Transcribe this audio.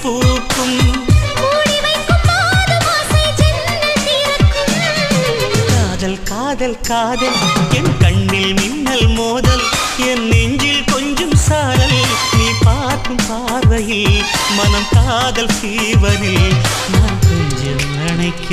பூக்கும் காதல் காதல் காதல் என் கண்ணில் மின்னல் மோதல் என் நெஞ்சில் கொஞ்சம் சாரல் நீ பார்க்கும் பார்வையில் மனம் காதல் ஃபீவரில் நான் கொஞ்சம் நினைக்க